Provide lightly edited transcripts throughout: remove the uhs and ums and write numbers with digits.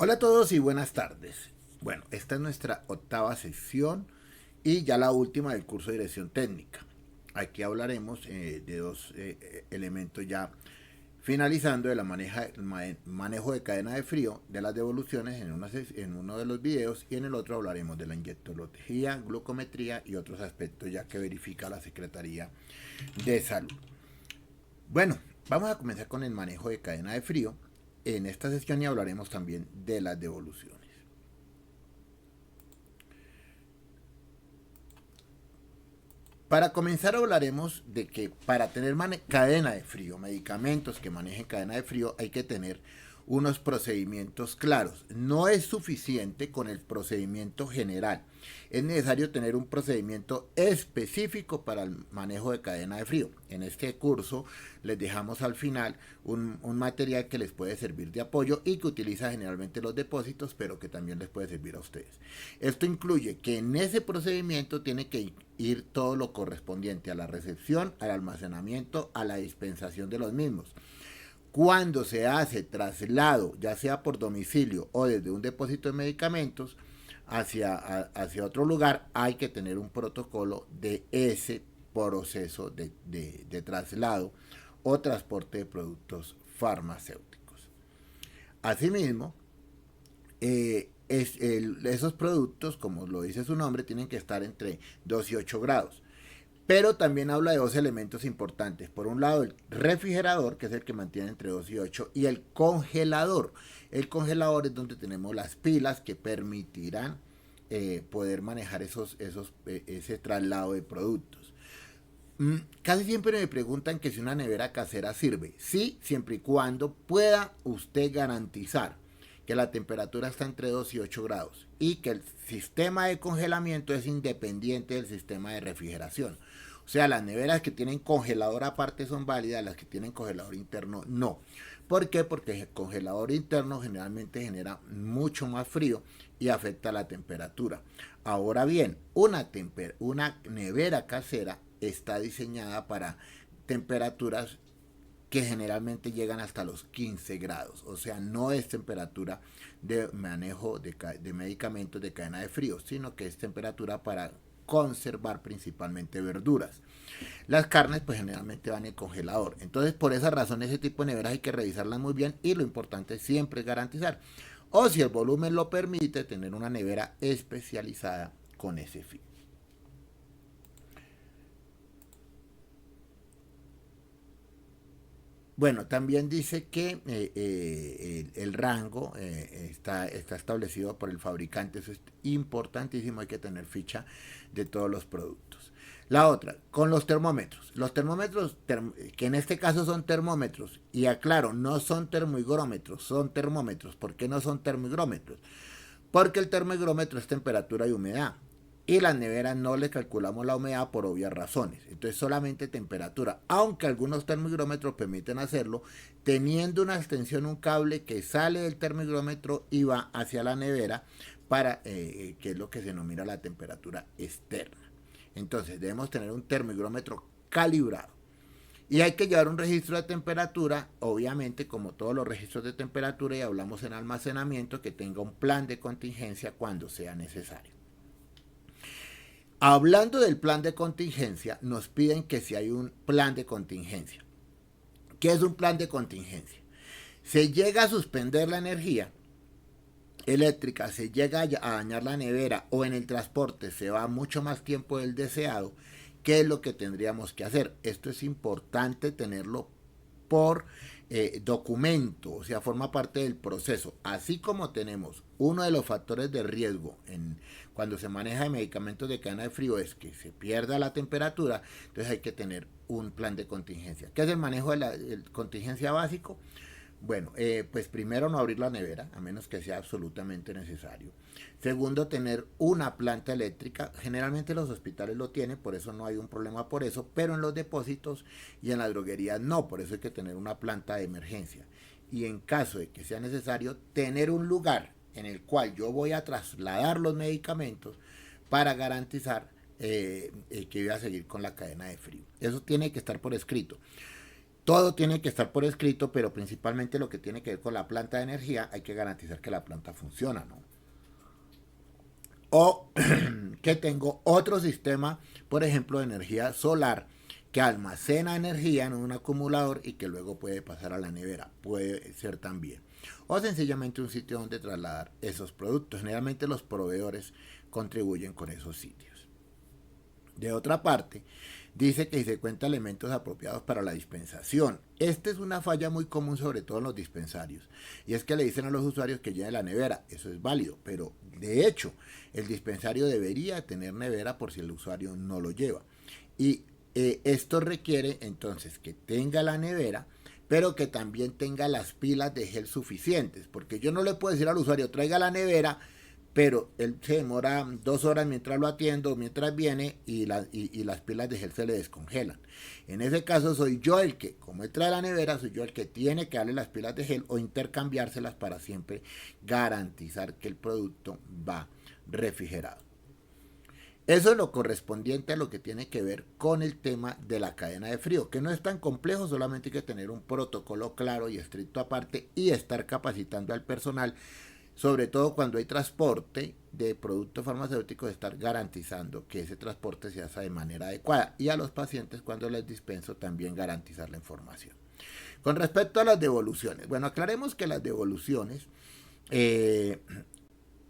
Hola a todos y buenas tardes. Bueno, esta es nuestra octava sesión y ya la última del curso de dirección técnica. Aquí hablaremos de dos elementos ya finalizando de la manejo de cadena de frío, de las devoluciones en uno de los videos y en el otro hablaremos de la inyectología, glucometría y otros aspectos ya que verifica la Secretaría de Salud. Bueno, vamos a comenzar con el manejo de cadena de frío. En esta sesión y hablaremos también de las devoluciones. Para comenzar hablaremos de que para tener cadena de frío, medicamentos que manejen cadena de frío, hay que tener unos procedimientos claros. No es suficiente con el procedimiento general. Es necesario tener un procedimiento específico para el manejo de cadena de frío. En este curso les dejamos al final un material que les puede servir de apoyo y que utiliza generalmente los depósitos, pero que también les puede servir a ustedes. Esto incluye que en ese procedimiento tiene que ir todo lo correspondiente a la recepción, al almacenamiento, a la dispensación de los mismos. Cuando se hace traslado, ya sea por domicilio o desde un depósito de medicamentos hacia otro lugar, hay que tener un protocolo de ese proceso de traslado o transporte de productos farmacéuticos. Asimismo, esos productos, como lo dice su nombre, tienen que estar entre 2 y 8 grados. Pero también habla de dos elementos importantes. Por un lado, el refrigerador, que es el que mantiene entre 2 y 8, y el congelador. El congelador es donde tenemos las pilas que permitirán poder manejar ese traslado de productos. Casi siempre me preguntan que si una nevera casera sirve. Sí, siempre y cuando pueda usted garantizar que la temperatura está entre 2 y 8 grados y que el sistema de congelamiento es independiente del sistema de refrigeración. O sea, las neveras que tienen congelador aparte son válidas, las que tienen congelador interno no. ¿Por qué? Porque el congelador interno generalmente genera mucho más frío y afecta la temperatura. Ahora bien, una nevera casera está diseñada para temperaturas que generalmente llegan hasta los 15 grados. O sea, no es temperatura de manejo de medicamentos de cadena de frío, sino que es temperatura para conservar principalmente verduras. Las carnes pues generalmente van en el congelador. Entonces por esa razón ese tipo de neveras hay que revisarlas muy bien y lo importante siempre es garantizar. O si el volumen lo permite, tener una nevera especializada con ese fin. Bueno, también dice que el rango está establecido por el fabricante. Eso es importantísimo, hay que tener ficha de todos los productos. La otra, con los termómetros. Los termómetros, que en este caso son termómetros, y aclaro, no son termohigrómetros, son termómetros. ¿Por qué no son termohigrómetros? Porque el termómetro es temperatura y humedad. Y las neveras no le calculamos la humedad por obvias razones. Entonces solamente temperatura. Aunque algunos termómetros permiten hacerlo, teniendo una extensión, un cable que sale del termómetro y va hacia la nevera para que es lo que se denomina la temperatura externa. Entonces debemos tener un termómetro calibrado. Y hay que llevar un registro de temperatura, obviamente como todos los registros de temperatura y hablamos en almacenamiento, que tenga un plan de contingencia cuando sea necesario. Hablando del plan de contingencia, nos piden que si hay un plan de contingencia. ¿Qué es un plan de contingencia? Se llega a suspender la energía eléctrica, se llega a dañar la nevera o en el transporte se va mucho más tiempo del deseado. ¿Qué es lo que tendríamos que hacer? Esto es importante tenerlo por documento, o sea, forma parte del proceso. Así como tenemos uno de los factores de riesgo cuando se maneja de medicamentos de cadena de frío es que se pierda la temperatura, entonces hay que tener un plan de contingencia. ¿Qué es el manejo de la contingencia básico? Bueno, pues primero no abrir la nevera, a menos que sea absolutamente necesario. Segundo, tener una planta eléctrica. Generalmente los hospitales lo tienen, por eso no hay un problema por eso, pero en los depósitos y en las droguerías no, por eso hay que tener una planta de emergencia. Y en caso de que sea necesario, tener un lugar en el cual yo voy a trasladar los medicamentos para garantizar que voy a seguir con la cadena de frío. Eso tiene que estar por escrito. Todo tiene que estar por escrito, pero principalmente lo que tiene que ver con la planta de energía, hay que garantizar que la planta funciona, ¿no? O que tengo otro sistema, por ejemplo, de energía solar, que almacena energía en un acumulador y que luego puede pasar a la nevera. Puede ser también. O sencillamente un sitio donde trasladar esos productos. Generalmente los proveedores contribuyen con esos sitios. De otra parte, dice que si se cuenta elementos apropiados para la dispensación. Esta es una falla muy común, sobre todo en los dispensarios. Y es que le dicen a los usuarios que lleven la nevera. Eso es válido, pero de hecho, el dispensario debería tener nevera por si el usuario no lo lleva. Y esto requiere entonces que tenga la nevera, pero que también tenga las pilas de gel suficientes. Porque yo no le puedo decir al usuario, traiga la nevera, pero él se demora 2 horas mientras lo atiendo, mientras viene y las pilas de gel se le descongelan. En ese caso soy yo el que, como él trae la nevera, soy yo el que tiene que darle las pilas de gel o intercambiárselas para siempre garantizar que el producto va refrigerado. Eso es lo correspondiente a lo que tiene que ver con el tema de la cadena de frío, que no es tan complejo, solamente hay que tener un protocolo claro y estricto aparte y estar capacitando al personal, sobre todo cuando hay transporte de productos farmacéuticos, estar garantizando que ese transporte se haga de manera adecuada y a los pacientes cuando les dispenso también garantizar la información. Con respecto a las devoluciones, bueno, aclaremos que las devoluciones,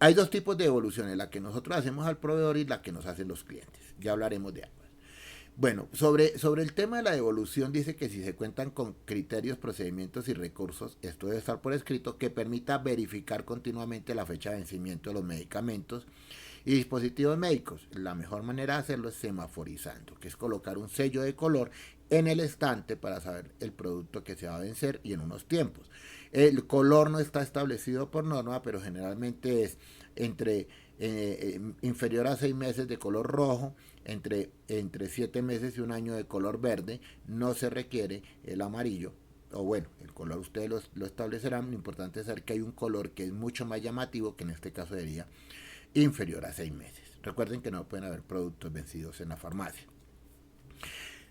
hay dos tipos de devoluciones, la que nosotros hacemos al proveedor y la que nos hacen los clientes. Ya hablaremos de ambas. Bueno, sobre el tema de la devolución dice que si se cuentan con criterios, procedimientos y recursos, esto debe estar por escrito, que permita verificar continuamente la fecha de vencimiento de los medicamentos y dispositivos médicos. La mejor manera de hacerlo es semaforizando, que es colocar un sello de color en el estante para saber el producto que se va a vencer y en unos tiempos. El color no está establecido por norma, pero generalmente es entre inferior a 6 meses de color rojo, entre 7 meses y un año de color verde. No se requiere el amarillo, o bueno, el color ustedes lo establecerán. Lo importante es saber que hay un color que es mucho más llamativo, que en este caso sería inferior a 6 meses. Recuerden que no pueden haber productos vencidos en la farmacia.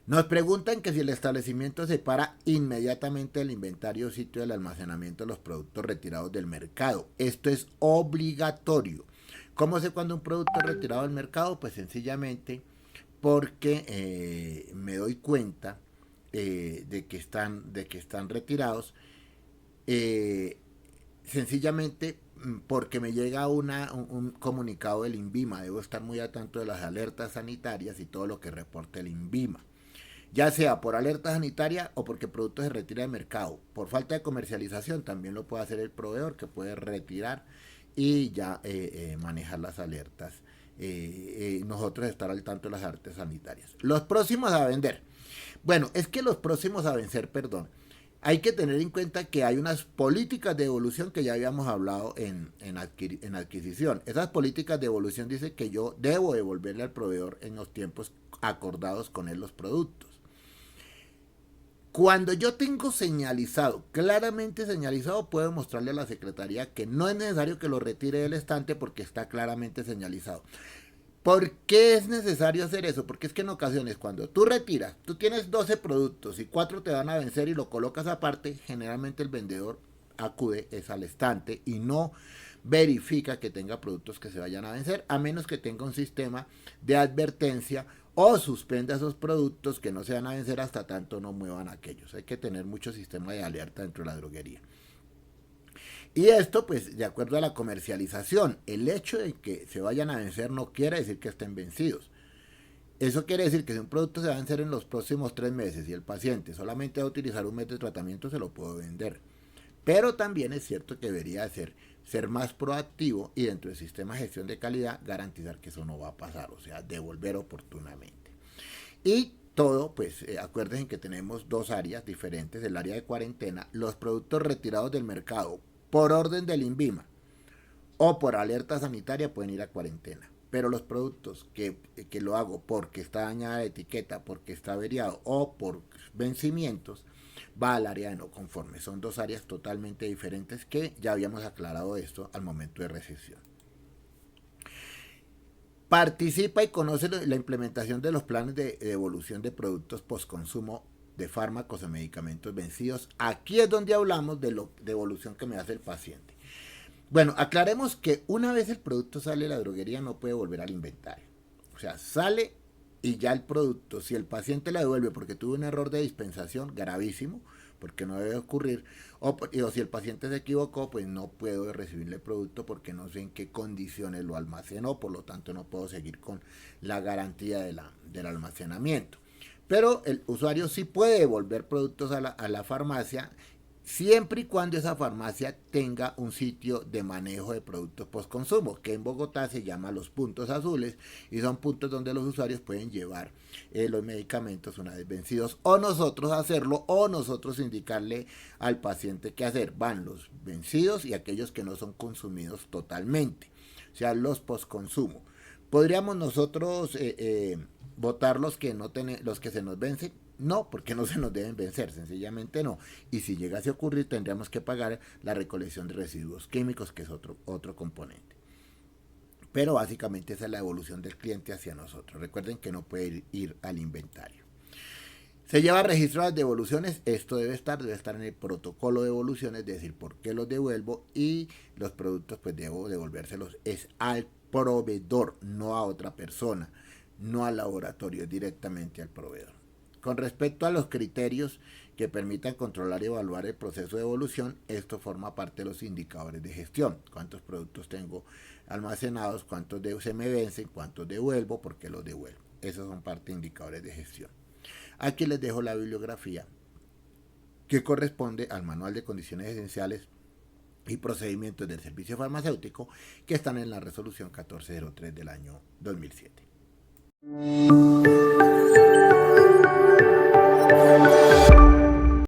Nos preguntan que si el establecimiento separa inmediatamente el inventario o sitio del almacenamiento de los productos retirados del mercado. Esto es obligatorio. ¿Cómo sé cuando un producto es retirado del mercado? Pues sencillamente porque me doy cuenta de que están retirados. Sencillamente porque me llega un comunicado del INVIMA. Debo estar muy atento de las alertas sanitarias y todo lo que reporte el INVIMA, ya sea por alerta sanitaria o porque el producto se retira del mercado. Por falta de comercialización también lo puede hacer el proveedor, que puede retirar y ya manejar las alertas. Nosotros estar al tanto de las alertas sanitarias. Los próximos a vender. Bueno, es que los próximos a vencer, perdón, hay que tener en cuenta que hay unas políticas de devolución que ya habíamos hablado en adquisición. Esas políticas de devolución dicen que yo debo devolverle al proveedor en los tiempos acordados con él los productos. Cuando yo tengo señalizado, claramente señalizado, puedo mostrarle a la secretaría que no es necesario que lo retire del estante porque está claramente señalizado. ¿Por qué es necesario hacer eso? Porque es que en ocasiones cuando tú retiras, tú tienes 12 productos y 4 te van a vencer y lo colocas aparte, generalmente el vendedor acude es al estante y no verifica que tenga productos que se vayan a vencer, a menos que tenga un sistema de advertencia o suspenda esos productos que no se van a vencer hasta tanto no muevan aquellos. Hay que tener mucho sistema de alerta dentro de la droguería. Y esto, pues, de acuerdo a la comercialización, el hecho de que se vayan a vencer no quiere decir que estén vencidos. Eso quiere decir que si un producto se va a vencer en los próximos 3 meses y el paciente solamente va a utilizar un mes de tratamiento, se lo puedo vender. Pero también es cierto que debería ser más proactivo y dentro del sistema de gestión de calidad garantizar que eso no va a pasar, o sea, devolver oportunamente. Y todo, pues acuérdense que tenemos dos áreas diferentes, el área de cuarentena, los productos retirados del mercado por orden del INVIMA o por alerta sanitaria pueden ir a cuarentena. Pero los productos que lo hago porque está dañada la etiqueta, porque está averiado o por vencimientos, va al área de no conforme. Son dos áreas totalmente diferentes que ya habíamos aclarado esto al momento de recepción. Participa y conoce la implementación de los planes de devolución de productos postconsumo de fármacos o medicamentos vencidos. Aquí es donde hablamos de la devolución que me hace el paciente. Bueno, aclaremos que una vez el producto sale de la droguería no puede volver al inventario. O sea, sale y ya el producto, si el paciente la devuelve porque tuvo un error de dispensación gravísimo, porque no debe ocurrir, o si el paciente se equivocó, pues no puedo recibirle el producto porque no sé en qué condiciones lo almacenó, por lo tanto no puedo seguir con la garantía del almacenamiento. Pero el usuario sí puede devolver productos a la farmacia siempre y cuando esa farmacia tenga un sitio de manejo de productos postconsumo, que en Bogotá se llama los puntos azules, y son puntos donde los usuarios pueden llevar los medicamentos una vez vencidos, o nosotros hacerlo, o nosotros indicarle al paciente qué hacer. Van los vencidos y aquellos que no son consumidos totalmente, o sea, los postconsumo. ¿Podríamos nosotros votar los que, los que se nos vencen? No, porque no se nos deben vencer, sencillamente no. Y si llegase a ocurrir, tendríamos que pagar la recolección de residuos químicos, que es otro componente. Pero básicamente esa es la evolución del cliente hacia nosotros. Recuerden que no puede ir al inventario. Se lleva registro de las devoluciones. Esto debe estar en el protocolo de devoluciones, es decir, por qué los devuelvo, y los productos pues debo devolvérselos es al proveedor, no a otra persona, no al laboratorio, directamente al proveedor. Con respecto a los criterios que permitan controlar y evaluar el proceso de devolución, esto forma parte de los indicadores de gestión. ¿Cuántos productos tengo almacenados? ¿Cuántos se me vencen? ¿Cuántos devuelvo? ¿Por qué los devuelvo? Esos son parte de indicadores de gestión. Aquí les dejo la bibliografía que corresponde al Manual de Condiciones Esenciales y Procedimientos del Servicio Farmacéutico, que están en la resolución 1403 del año 2007.